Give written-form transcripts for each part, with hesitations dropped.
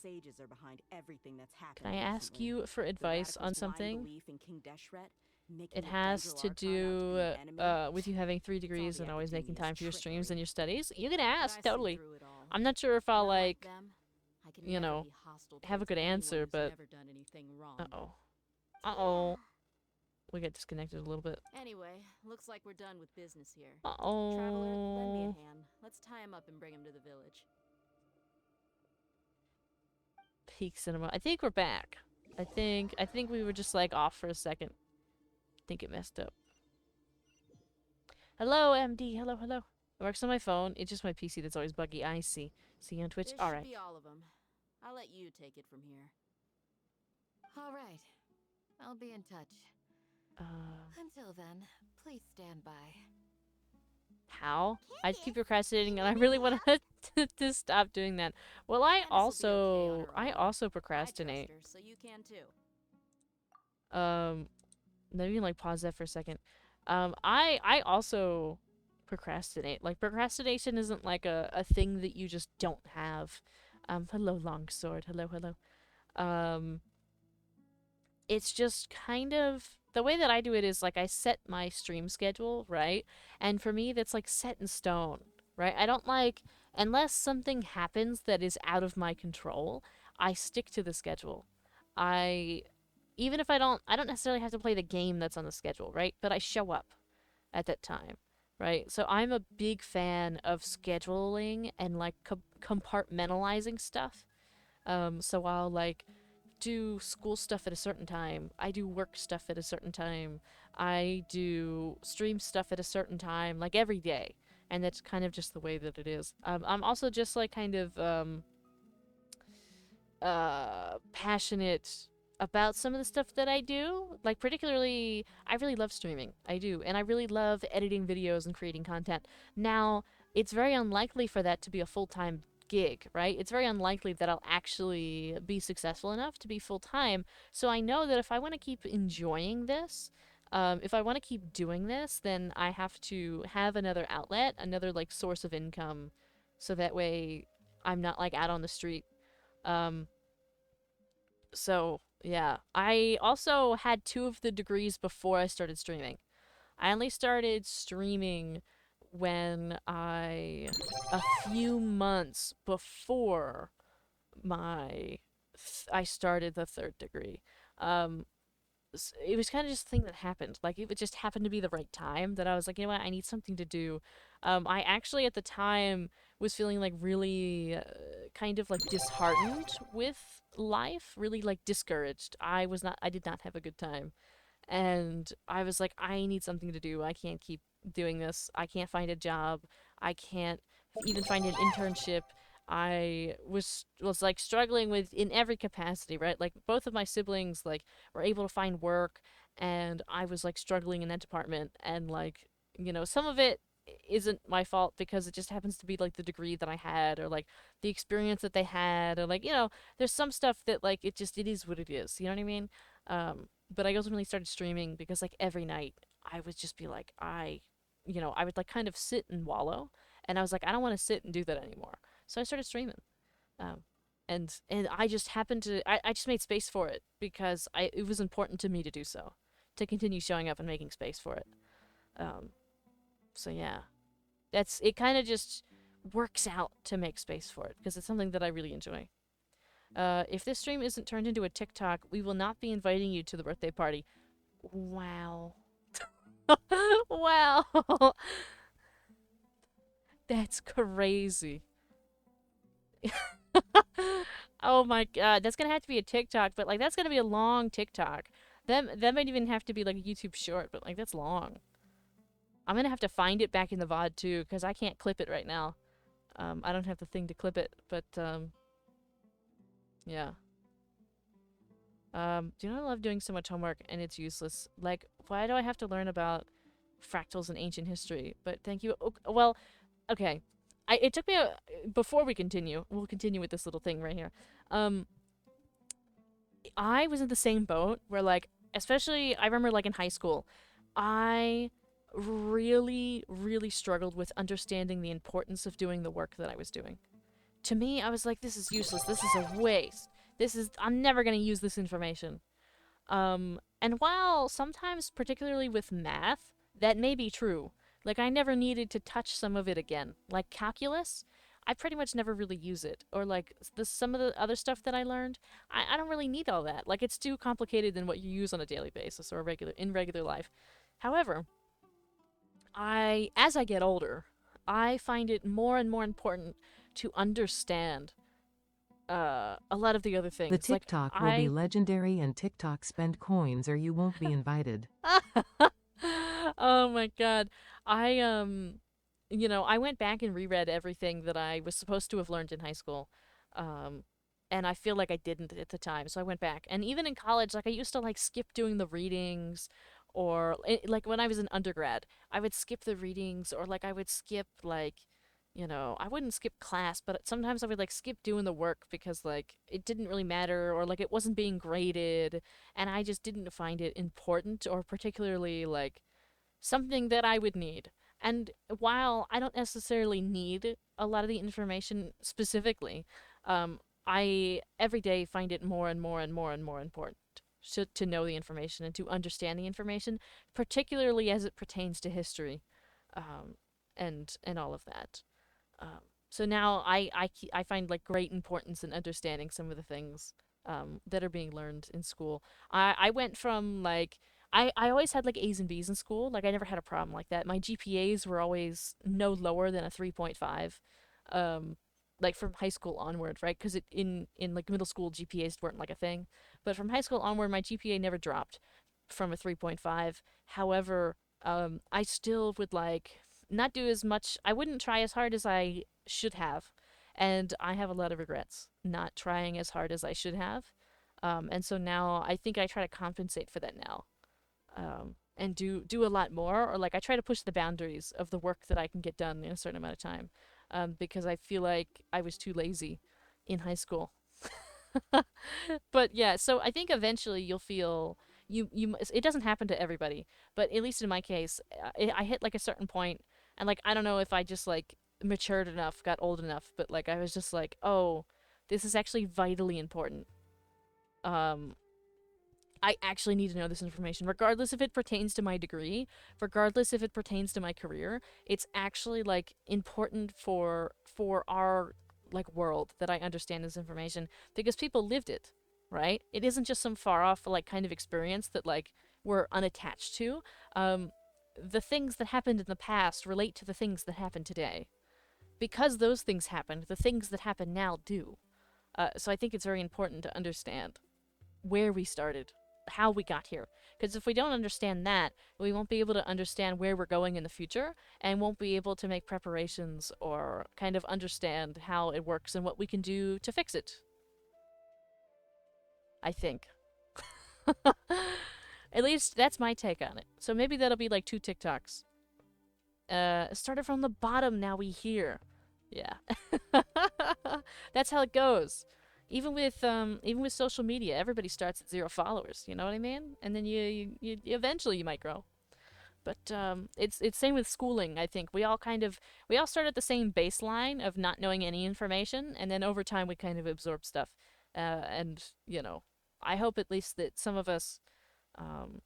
sages are behind everything that's happened Can I ask recently. you for The advice on radicals' blind something? belief in King Deshret, making It the has Dendro to Archon out to be do an enemy. with you having 3 It's all degrees the and always making Academia's time for your streams and trickery. your studies. You can But ask, I see totally. through it all. I'm not sure if I'll, And unlike like, them, I can you never know, be hostile have a towards good anyone answer, who's but... never done anything wrong. Uh-oh. Uh-oh. We got disconnected a little bit. Anyway, looks like we're done with business here. Traveler, lend me a Uh-oh. hand. Let's tie him up and bring him to the village. Peak cinema. I think we're back. I think we were just, like, off for a second. I think it messed up. Hello, MD. Hello, hello. It works on my phone. It's just my PC that's always buggy. I see. See you on Twitch? This All should right. be all of them. I'll let you take it from here. All right. I'll be in touch. Until then, please stand by. How? I just keep procrastinating, and I really want to stop doing that. Well, Candace will be okay on her I own. also I procrastinate. trust her, so you can too. Let me, like, pause that for a second. I also procrastinate. Like, procrastination isn't, like, a thing that you just don't have. Hello, Longsword. Hello, hello. It's just kind of... The way that I do it is, like, I set my stream schedule, right? And for me, that's, like, set in stone, right? I don't, like... Unless something happens that is out of my control, I stick to the schedule. Even if I don't necessarily have to play the game that's on the schedule, right? But I show up at that time, right? So I'm a big fan of scheduling and, like, compartmentalizing stuff. So I'll, like, do school stuff at a certain time. I do work stuff at a certain time. I do stream stuff at a certain time, like, every day. And that's kind of just the way that it is. I'm also just, like, kind of passionate about some of the stuff that I do. Like, particularly, I really love streaming. I do. And I really love editing videos and creating content. Now, it's very unlikely for that to be a full-time gig, right? It's very unlikely that I'll actually be successful enough to be full-time. So I know that if I want to keep enjoying this, if I want to keep doing this, then I have to have another outlet, another, like, source of income, so that way I'm not, like, out on the street. So, yeah. I also had 2 of the degrees before I started streaming. I only started streaming when a few months before I started the 3rd degree. Um, it was kind of just a thing that happened. Like, it just happened to be the right time that I was like, you know what, I need something to do. I actually, at the time, was feeling, like, really kind of, like, disheartened with life, really, like, discouraged. I did not have a good time. And I was like, I need something to do. I can't keep doing this. I can't find a job. I can't even find an internship. I was like struggling with in every capacity, right? Like, both of my siblings, like, were able to find work, and I was, like, struggling in that department. And, like, some of it isn't my fault because it just happens to be, like, the degree that I had, or, like, the experience that they had, or, like, there's some stuff that, like, it is what it is. You know what I mean? But I ultimately started streaming because, like, every night I would just be like, I would, like, kind of sit and wallow, and I was like, I don't want to sit and do that anymore. So I started streaming. Um, and I just happened to, I just made space for it because it was important to me to do so, to continue showing up and making space for it. So yeah, it kind of just works out to make space for it because it's something that I really enjoy. If this stream isn't turned into a TikTok, we will not be inviting you to the birthday party. Wow. Wow. That's crazy. Oh my god, that's gonna have to be a TikTok, but, like, that's gonna be a long TikTok. That might even have to be, like, a YouTube short, but, like, that's long. I'm gonna have to find it back in the VOD too, because I can't clip it right now. I don't have the thing to clip it, but yeah. Do you know I love doing so much homework and it's useless? Like, why do I have to learn about fractals and ancient history? But thank you. Well, okay. It took me before we continue, we'll continue with this little thing right here. I was in the same boat where, like, especially, I remember, like, in high school, I really, really struggled with understanding the importance of doing the work that I was doing. to me, I was like, this is useless. This is a waste. I'm never going to use this information. And while sometimes, particularly with math, that may be true, like I never needed to touch some of it again. Like calculus, I pretty much never really use it. Or like some of the other stuff that I learned, I don't really need all that. Like it's too complicated than what you use on a daily basis or in regular life. However, as I get older, I find it more and more important to understand a lot of the other The things. Like TikTok will be I legendary and TikTok spend coins or you won't be invited. oh my god. I I went back and reread everything that I was supposed to have learned in high school. Um and I feel like I didn't at the time. So I went back. And even in college, like I used to like skip doing the readings or like when I was in undergrad, I would skip the readings or like I would skip like I wouldn't skip class, but sometimes I would like skip doing the work because like it didn't really matter or like it wasn't being graded and I just didn't find it important or particularly like something that I would need. And while I don't necessarily need a lot of the information specifically, I every day find it more and more and more and more important to know the information and to understand the information, particularly as it pertains to history, and all of that. Um, so now I find like great importance in understanding some of the things that are being learned in school. I went from like I always had like A's and B's in school. Like I never had a problem like that. My GPAs were always no lower than a 3.5. Um, like from high school onward, right? Because in like middle school GPAs weren't like a thing, but from high school onward, my GPA never dropped from a 3.5. However, I still would like not do as much. I wouldn't try as hard as I should have, and I have a lot of regrets not trying as hard as I should have. And so now I think I try to compensate for that now, and do a lot more, or like I try to push the boundaries of the work that I can get done in a certain amount of time, because I feel like I was too lazy in high school. But yeah, so I think eventually you'll feel it doesn't happen to everybody, but at least in my case, I hit like a certain point, and like I don't know if I just like matured enough, got old enough, but like I was just like, oh, this is actually vitally important. Um, I actually need to know this information, regardless if it pertains to my degree, regardless if it pertains to my career. It's actually like important for our like world that I understand this information because people lived it, right? It isn't just some far off like kind of experience that like we're unattached to. The things that happened in the past relate to the things that happen today. Because those things happened, the things that happen now do. So I think it's very important to understand where we started, how we got here. Because if we don't understand that, we won't be able to understand where we're going in the future and won't be able to make preparations or kind of understand how it works and what we can do to fix it. I think. At least that's my take on it. So maybe that'll be like 2 TikToks. Started from the bottom, now we here. Yeah. That's how it goes. Even with social media, everybody starts at 0 followers. You know what I mean? And then you eventually you might grow. But it's same with schooling. I think we all start at the same baseline of not knowing any information, and then over time we kind of absorb stuff. And I hope at least that some of us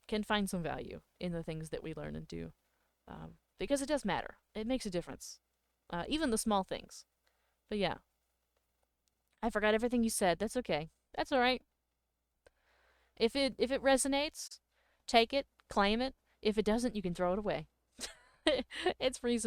can find some value in the things that we learn and do, because it does matter. It makes a difference, even the small things. But yeah, I forgot everything you said. That's okay. That's all right. If it resonates, take it, claim it. If it doesn't, you can throw it away. It's reasonable.